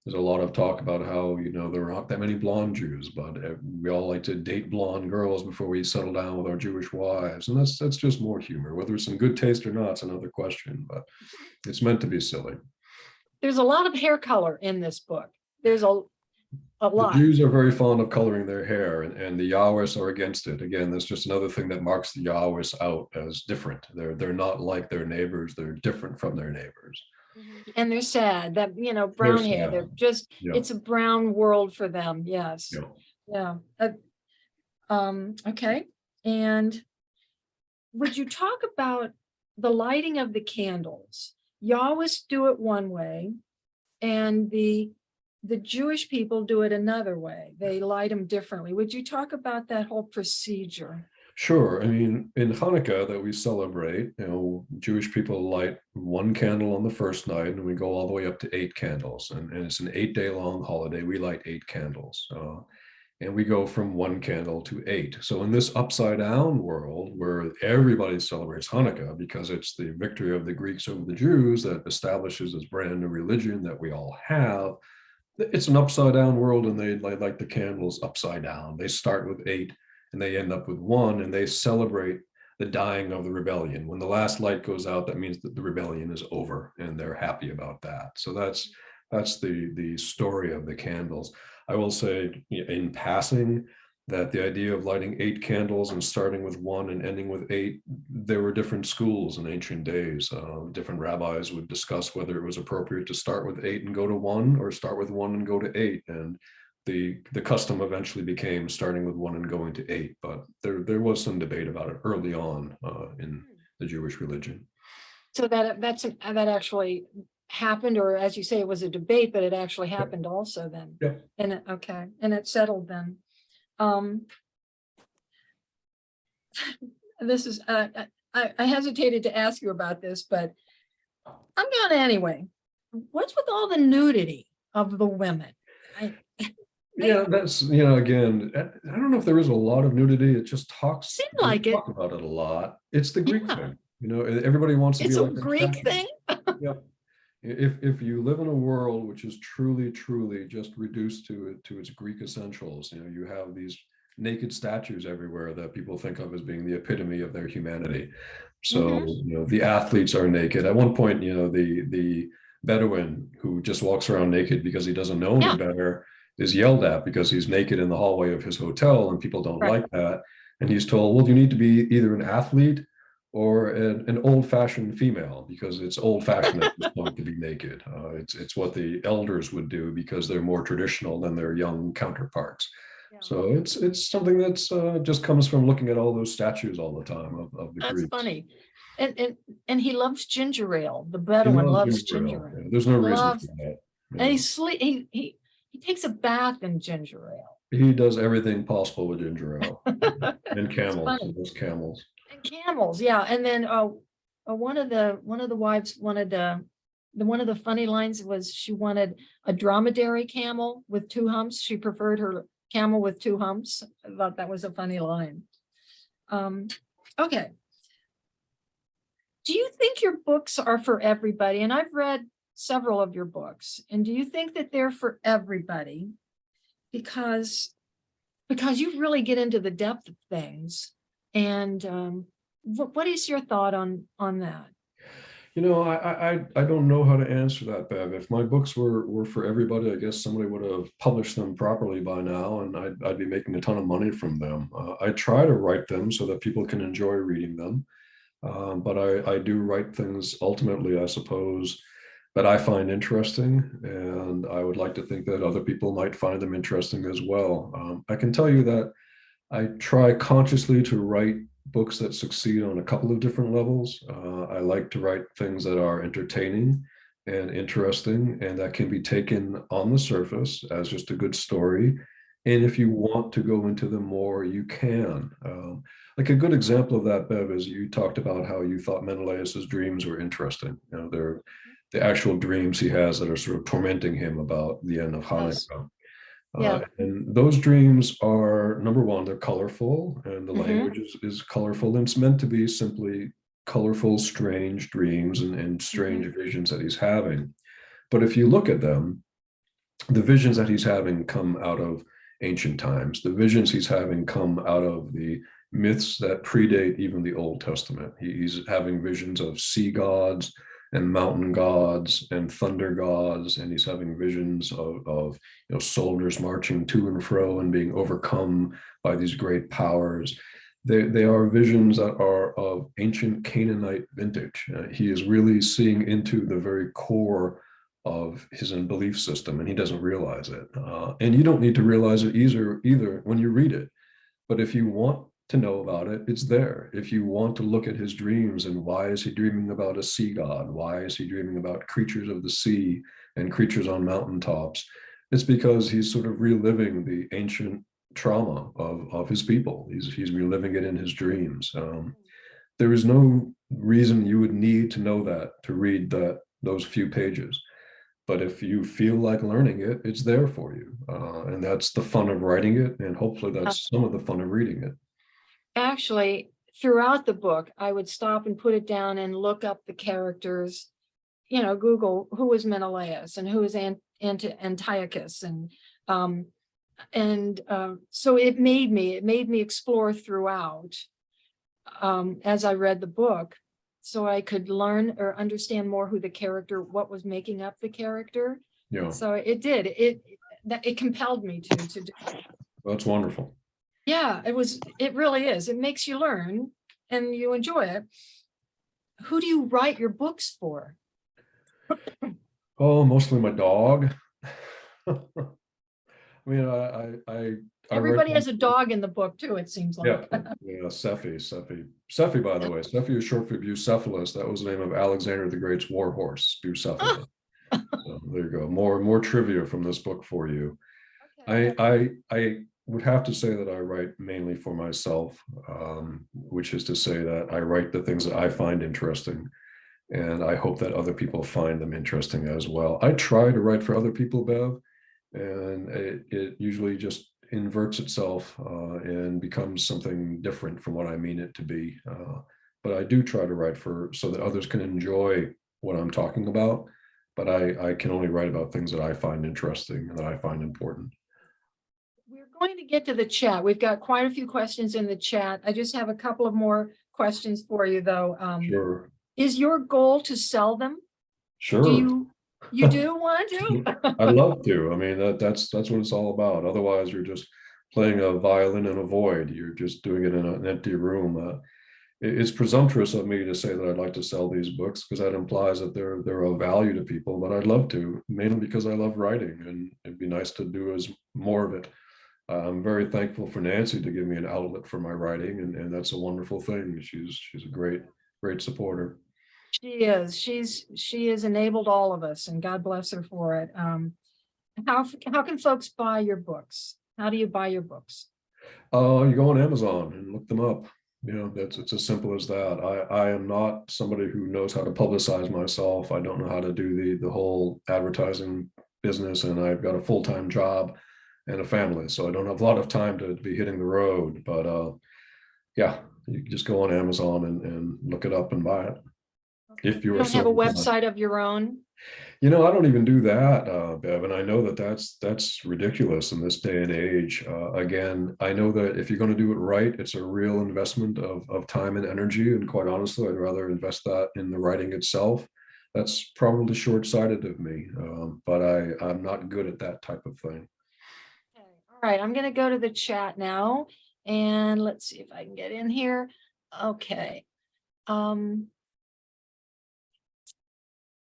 Speaker 2: There's a lot of talk about how there aren't that many blonde Jews, but we all like to date blonde girls before we settle down with our Jewish wives, and that's just more humor. Whether it's in good taste or not, it's another question, but it's meant to be silly.
Speaker 1: There's a lot of hair color in this book. There's a lot.
Speaker 2: The Jews are very fond of coloring their hair, and the Yahwists are against it. Again, that's just another thing that marks the Yahwists out as different. They're not like their neighbors. They're different from their neighbors.
Speaker 1: And they're sad that, brown hair, they're just, it's a brown world for them. Yes. Yeah. Okay. And would you talk about the lighting of the candles? You always do it one way, and the Jewish people do it another way. They light them differently. Would you talk about that whole procedure?
Speaker 2: Sure. I mean, in Hanukkah that we celebrate, Jewish people light one candle on the first night, and we go all the way up to 8 candles. And it's an 8-day long holiday. We light 8 candles. And we go from 1 candle to 8. So in this upside down world where everybody celebrates Hanukkah because it's the victory of the Greeks over the Jews that establishes this brand new religion that we all have, it's an upside down world, and they light the candles upside down. They start with 8 and they end up with 1, and they celebrate the dying of the rebellion. When the last light goes out, that means that the rebellion is over, and they're happy about that. So that's the story of the candles. I will say in passing that the idea of lighting 8 candles and starting with 1 and ending with 8, there were different schools in ancient days. Different rabbis would discuss whether it was appropriate to start with 8 and go to 1, or start with 1 and go to 8. And the custom eventually became starting with 1 and going to 8. But there was some debate about it early on in the Jewish religion.
Speaker 1: So that actually happened, or as you say, it was a debate, but it actually happened also then.
Speaker 2: Yep.
Speaker 1: And okay, and it settled then. This is I hesitated to ask you about this, but I'm gonna anyway. What's with all the nudity of the women?
Speaker 2: Yeah, that's, again, I don't know if there is a lot of nudity. It just
Speaker 1: Seemed like it.
Speaker 2: talk about it a lot. It's the Greek thing, everybody wants to be
Speaker 1: It's a
Speaker 2: like the
Speaker 1: Greek
Speaker 2: Czechs.
Speaker 1: thing.
Speaker 2: Yep. If you live in a world which is truly just reduced to its Greek essentials, you have these naked statues everywhere that people think of as being the epitome of their humanity. So, the athletes are naked. At one point, the Bedouin who just walks around naked because he doesn't know any better is yelled at because he's naked in the hallway of his hotel, and people don't like that. And he's told, well, you need to be either an athlete or an old-fashioned female, because it's old-fashioned at this point to be naked. It's what the elders would do because they're more traditional than their young counterparts. So it's something that's just comes from looking at all those statues all the time of the Greeks.
Speaker 1: That's funny. And he loves ginger ale. The Bedouin loves ginger ale.
Speaker 2: There's no reason for that.
Speaker 1: And he takes a bath in ginger ale.
Speaker 2: He does everything possible with ginger ale. And camels. Those camels.
Speaker 1: And camels, yeah. And then one of the wives wanted one of the funny lines was she wanted a dromedary camel with 2 humps. She preferred her camel with 2 humps. I thought that was a funny line. Okay. Do you think your books are for everybody? And I've read several of your books. And do you think that they're for everybody? Because you really get into the depth of things. And what is your thought on that?
Speaker 2: I don't know how to answer that, Bev. If my books were for everybody, I guess somebody would have published them properly by now, and I'd be making a ton of money from them. I try to write them so that people can enjoy reading them. But I do write things ultimately, I suppose, that I find interesting, and I would like to think that other people might find them interesting as well. I can tell you that I try consciously to write books that succeed on a couple of different levels. I like to write things that are entertaining and interesting, and that can be taken on the surface as just a good story. And if you want to go into them more, you can. Like a good example of that, Bev, is you talked about how you thought Menelaus's dreams were interesting. They're the actual dreams he has that are sort of tormenting him about the end of Hanukkah. And those dreams are, number one, they're colorful, and the language is colorful, and it's meant to be simply colorful, strange dreams and strange visions that he's having. But if you look at them, the visions that he's having come out of ancient times. The visions he's having come out of the myths that predate even the Old Testament. He's having visions of sea gods and mountain gods and thunder gods, and he's having visions of soldiers marching to and fro and being overcome by these great powers. They are visions that are of ancient Canaanite vintage. He is really seeing into the very core of his own belief system, and he doesn't realize it. And you don't need to realize it either when you read it. But if you want to know about it, it's there. If you want to look at his dreams and why is he dreaming about a sea god? Why is he dreaming about creatures of the sea and creatures on mountaintops? It's because he's sort of reliving the ancient trauma of his people. He's reliving it in his dreams. There is no reason you would need to know that to read those few pages. But if you feel like learning it, it's there for you. And that's the fun of writing it. And hopefully that's some of the fun of reading it.
Speaker 1: Actually, throughout the book, I would stop and put it down and look up the characters, Google who was Menelaus and who was Antiochus. So it made me explore throughout. as I read the book, so I could learn or understand more who the character, what was making up the character.
Speaker 2: Yeah,
Speaker 1: So it compelled me to do.
Speaker 2: that's wonderful.
Speaker 1: Yeah, it really is. It makes you learn and you enjoy it. Who do you write your books for?
Speaker 2: Oh, mostly my dog. I mean, I write
Speaker 1: Everybody has a dog in the book too, it seems
Speaker 2: yeah,
Speaker 1: like.
Speaker 2: yeah, Cephi, by the way. Cephi is short for Bucephalus. That was the name of Alexander the Great's war horse, Bucephalus. So there you go. More trivia from this book for you.
Speaker 1: Okay.
Speaker 2: I would have to say that I write mainly for myself, which is to say that I write the things that I find interesting, and I hope that other people find them interesting as well. I try to write for other people, Bev, and it usually just inverts itself and becomes something different from what I mean it to be. But I do try to write for so that others can enjoy what I'm talking about. But I can only write about things that I find interesting and that I find important.
Speaker 1: We're going to get to the chat. We've got quite a few questions in the chat. I just have a couple of more questions for you, though.
Speaker 2: Sure,
Speaker 1: Is your goal to sell them?
Speaker 2: sure.
Speaker 1: You do want to?
Speaker 2: I'd love to. I mean, that's what it's all about. Otherwise, you're just playing a violin in a void. You're just doing it in an empty room. It's presumptuous of me to say that I'd like to sell these books because that implies that they're of value to people. But I'd love to, mainly because I love writing, and it'd be nice to do as more of it. I'm very thankful for Nancy to give me an outlet for my writing, and that's a wonderful thing. She's a great supporter.
Speaker 1: She has enabled all of us, and God bless her for it. How can folks buy your books? How do you buy your books?
Speaker 2: You go on Amazon and look them up. You know, it's as simple as that. I am not somebody who knows how to publicize myself. I don't know how to do the whole advertising business, and I've got a full-time job and a family, so I don't have a lot of time to be hitting the road. But yeah, you can just go on Amazon and look it up and buy it if you
Speaker 1: You
Speaker 2: are
Speaker 1: don't
Speaker 2: so
Speaker 1: have a
Speaker 2: inclined.
Speaker 1: website of your own?
Speaker 2: You know, I don't even do that, Bev, and I know that that's ridiculous in this day and age. Again, I know that if you're going to do it right, it's a real investment of time and energy. And quite honestly, I'd rather invest that in the writing itself. That's probably short-sighted of me, but I'm not good at that type of thing.
Speaker 1: Okay. All right, I'm going to go to the chat now, and let's see if I can get in here. Okay.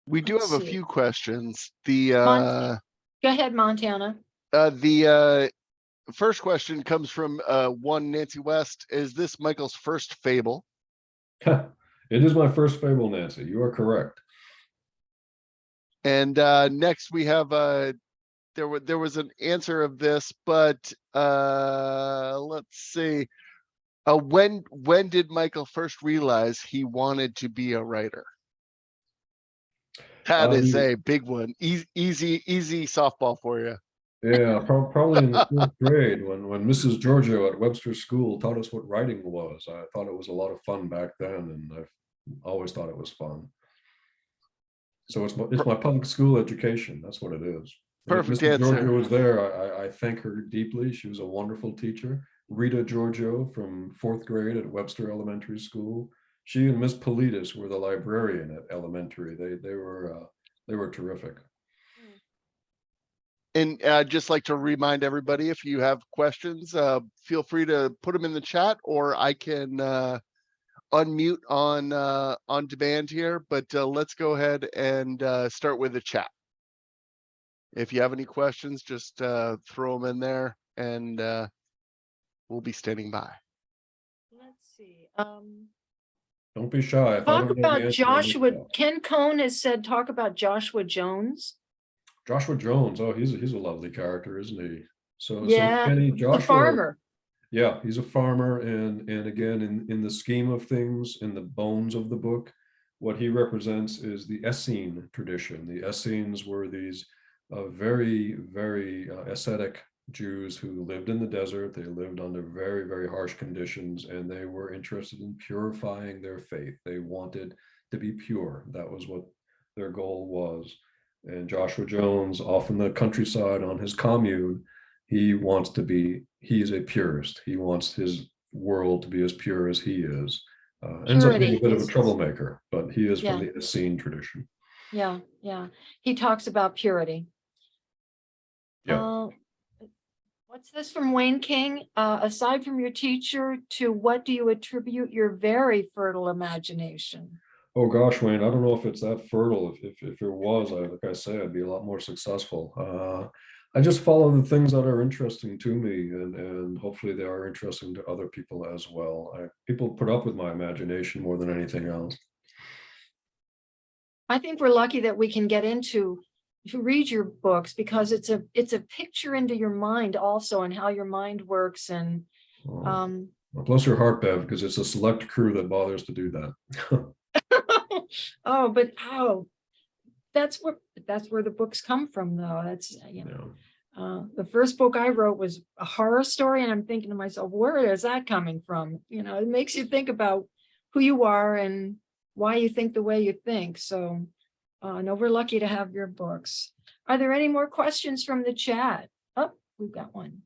Speaker 3: We do
Speaker 1: Let's
Speaker 3: have a
Speaker 1: see.
Speaker 3: few questions.
Speaker 1: Go ahead, Montana.
Speaker 3: The first question comes from one Nancy West. Is this Michael's first fable?
Speaker 2: It is my first fable, Nancy. You are correct.
Speaker 3: And next we have there was an answer of this, but let's see. When did Michael first realize he wanted to be a writer? That is a big one. Easy softball for you.
Speaker 2: Yeah, probably in the fourth grade when Mrs. Giorgio at Webster School taught us what writing was. I thought it was a lot of fun back then, and I've always thought it was fun. So it's my public school education. That's what it is. And if
Speaker 3: Perfect
Speaker 2: Mrs.
Speaker 3: answer.
Speaker 2: Giorgio was there, I thank her deeply. She was a wonderful teacher. Rita Giorgio from fourth grade at Webster Elementary School. She and Miss Politis were the librarian at elementary. They were terrific.
Speaker 3: And I'd just like to remind everybody, if you have questions, feel free to put them in the chat, or I can unmute on demand here. But let's go ahead and start with the chat. If you have any questions, just throw them in there, and we'll be standing by.
Speaker 1: Let's see.
Speaker 2: Don't be shy. If I
Speaker 1: Talk
Speaker 2: don't know the
Speaker 1: about
Speaker 2: answer,
Speaker 1: Joshua. Ken Cohn has said, talk about Joshua Jones.
Speaker 2: Joshua Jones. Oh, he's a lovely character, isn't he? So
Speaker 1: Yeah,
Speaker 2: Kenny,
Speaker 1: the
Speaker 2: Joshua,
Speaker 1: farmer.
Speaker 2: yeah, he's a farmer, and again, in the scheme of things, in the bones of the book, what he represents is the Essene tradition. The Essenes were these very ascetic Jews who lived in the desert. They lived under very harsh conditions, and they were interested in purifying their faith. They wanted to be pure. That was what their goal was. And Joshua Jones, off in the countryside on his commune, he's a purist. He wants his world to be as pure as he is. Ends up being
Speaker 1: Purity
Speaker 2: a bit of a
Speaker 1: is,
Speaker 2: troublemaker, but he is from
Speaker 1: yeah,
Speaker 2: the Essene tradition.
Speaker 1: yeah, yeah. He talks about purity.
Speaker 2: Yeah.
Speaker 1: What's this from Wayne King? Aside from your teacher, to what do you attribute your very fertile imagination?
Speaker 2: Oh gosh, Wayne, I don't know if it's that fertile. If it was, like I say, I'd be a lot more successful. I just follow the things that are interesting to me, and hopefully they are interesting to other people as well. People put up with my imagination more than anything else.
Speaker 1: I think we're lucky that we can get into to read your books, because it's a picture into your mind also, and how your mind works. And
Speaker 2: Well, bless your heart, Bev, because it's a select crew that bothers to do that.
Speaker 1: oh, but that's where the books come from, though. That's the first book I wrote was a horror story, and I'm thinking to myself, where is that coming from? It makes you think about who you are and why you think the way you think. So no, we're lucky to have your books. Are there any more questions from the chat? Oh, we've got one.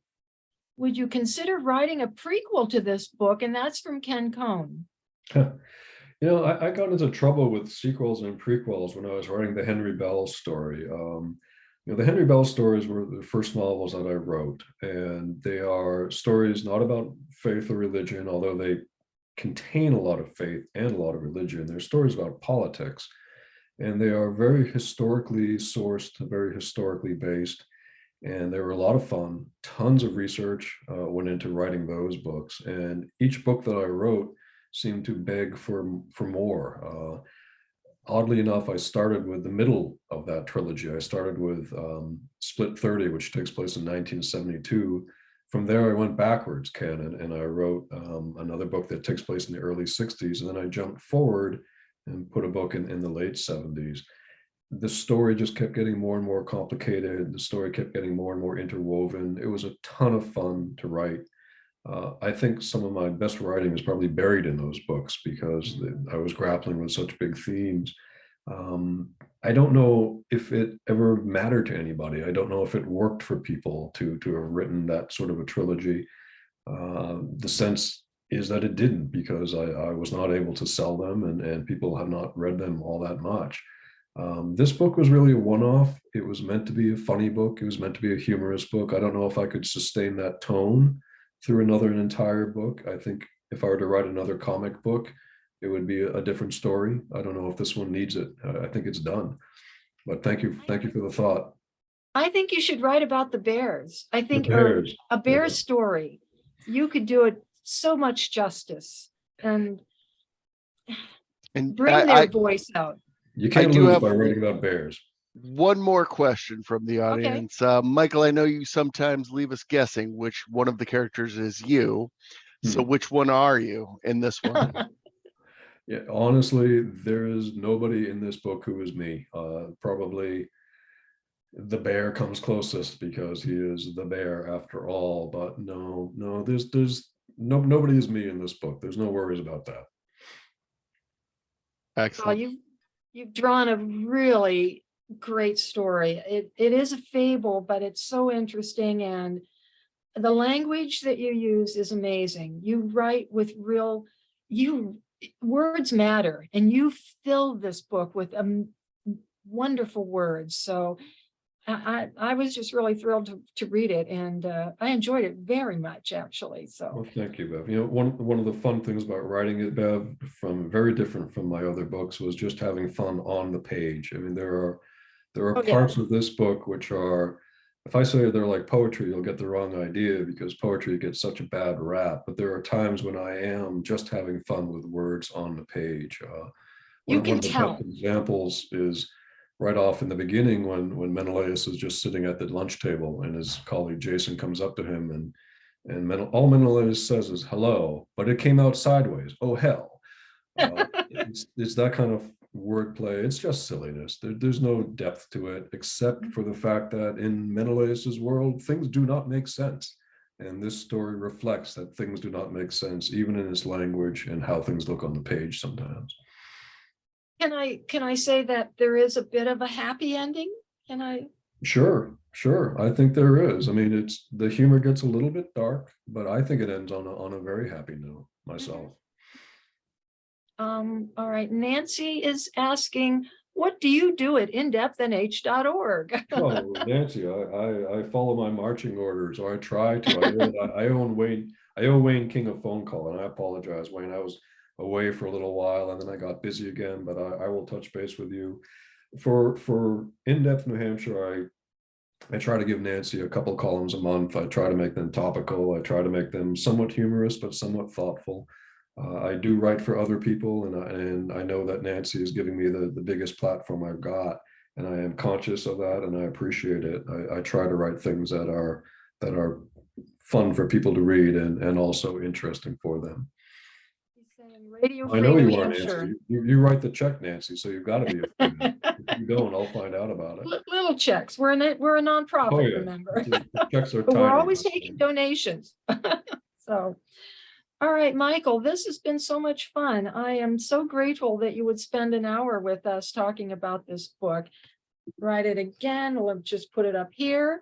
Speaker 1: Would you consider writing a prequel to this book? And that's from Ken Cohn.
Speaker 2: I got into trouble with sequels and prequels when I was writing the Henry Bell story. The Henry Bell stories were the first novels that I wrote, and they are stories not about faith or religion, although they contain a lot of faith and a lot of religion. They're stories about politics, and they are very historically sourced, very historically based, and they were a lot of fun. Tons of research went into writing those books, and each book that I wrote seemed to beg for more. Oddly enough, I started with the middle of that trilogy. I started with Split 30, which takes place in 1972. From there, I went backwards canon, and I wrote another book that takes place in the early 60s. And then I jumped forward and put a book in the late 70s. The story just kept getting more and more complicated. The story kept getting more and more interwoven. It was a ton of fun to write. I think some of my best writing is probably buried in those books, because I was grappling with such big themes. I don't know if it ever mattered to anybody. I don't know if it worked for people to have written that sort of a trilogy. The sense is that it didn't, because I was not able to sell them, and people have not read them all that much. This book was really a one-off. It was meant to be a funny book. It was meant to be a humorous book. I don't know if I could sustain that tone through an entire book. I think if I were to write another comic book, it would be a different story. I don't know if this one needs it. I think it's done. But thank you for the thought.
Speaker 1: I think you should write about the bears. I
Speaker 2: The
Speaker 1: think, or
Speaker 2: Bears.
Speaker 1: a bear
Speaker 2: Yeah.
Speaker 1: story. You could do it so much justice and
Speaker 3: And
Speaker 1: bring their voice out.
Speaker 2: You
Speaker 3: I
Speaker 2: can't
Speaker 3: do
Speaker 2: lose
Speaker 3: have
Speaker 2: by writing about bears.
Speaker 3: one more question from the
Speaker 1: Okay.
Speaker 3: audience. Michael, I know you sometimes leave us guessing which one of the characters is you. So which one are you in this one?
Speaker 2: Yeah, honestly, there is nobody in this book who is me. Probably the bear comes closest, because he is the bear after all. But no, nobody is me in this book. There's no worries about that.
Speaker 1: Well,
Speaker 3: Excellent.
Speaker 1: you've drawn a really great story. It is a fable, but it's so interesting, and the language that you use is amazing. You write with words matter, and you fill this book with wonderful words. So I was just really thrilled to read it, and I enjoyed it very much, actually. So
Speaker 2: Well, thank you, Bev. One of the fun things about writing it, Bev, from very different from my other books, was just having fun on the page. I mean, there are
Speaker 1: oh yeah,
Speaker 2: parts of this book which are, if I say they're like poetry, you'll get the wrong idea, because poetry gets such a bad rap. But there are times when I am just having fun with words on the page.
Speaker 1: you
Speaker 2: One
Speaker 1: can
Speaker 2: of the best
Speaker 1: tell.
Speaker 2: examples is right off in the beginning, when Menelaus is just sitting at the lunch table, and his colleague Jason comes up to him, and all Menelaus says is hello, but it came out sideways. Oh hell! It's that kind of wordplay. It's just silliness. There's no depth to it, except for the fact that in Menelaus's world, things do not make sense. And this story reflects that things do not make sense, even in its language and how things look on the page sometimes.
Speaker 1: Can I say that there is a bit of a happy ending? Can I?
Speaker 2: Sure. I think there is. I mean, it's the humor gets a little bit dark, but I think it ends on a very happy note myself.
Speaker 1: All right, Nancy is asking, what do you do at InDepthNH.org?
Speaker 2: Oh, Nancy, I follow my marching orders, or I try to. I owe Wayne King a phone call, and I apologize, Wayne. I was away for a little while, and then I got busy again. But I will touch base with you for In-Depth New Hampshire. I try to give Nancy a couple columns a month. I try to make them topical. I try to make them somewhat humorous, but somewhat thoughtful. I do write for other people, and I know that Nancy is giving me the biggest platform I've got, and I am conscious of that, and I appreciate it. I try to write things that are fun for people to read and also interesting for them.
Speaker 1: Radio
Speaker 2: I know
Speaker 1: Free New
Speaker 2: you are,
Speaker 1: Hampshire.
Speaker 2: Nancy. You write the check, Nancy, so you've got to be a fan. If you don't, I'll find out about it.
Speaker 1: Little checks. We're a nonprofit,
Speaker 2: Oh, yeah.
Speaker 1: remember?
Speaker 2: The checks are
Speaker 1: But we're
Speaker 2: tiny.
Speaker 1: always taking donations. So, all right, Michael, this has been so much fun. I am so grateful that you would spend an hour with us talking about this book. Write it again. We'll just put it up here.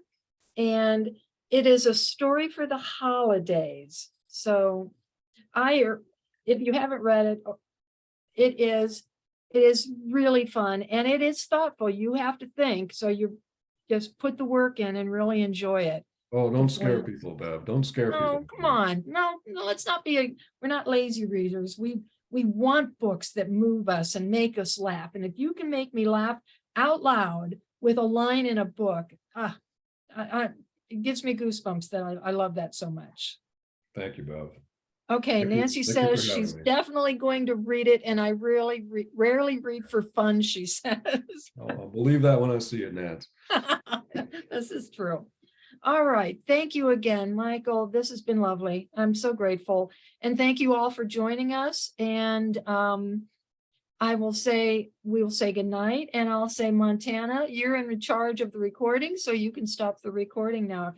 Speaker 1: And it is a story for the holidays. So if you haven't read it, it is really fun, and it is thoughtful. You have to think, so you just put the work in and really enjoy it.
Speaker 2: Oh, don't scare people, Bev. Don't scare people.
Speaker 1: No, come on. No, let's not be we're not lazy readers. We want books that move us and make us laugh. And if you can make me laugh out loud with a line in a book, it gives me goosebumps. That I love that so much.
Speaker 2: Thank you, Bev.
Speaker 1: Okay, Nancy says she's definitely going to read it, and I really rarely read for fun, she says.
Speaker 2: I'll believe that when I see it, Nat.
Speaker 1: This is true. All right. Thank you again, Michael. This has been lovely. I'm so grateful. And thank you all for joining us. And we'll say good night, and I'll say, Montana, you're in charge of the recording, so you can stop the recording now if you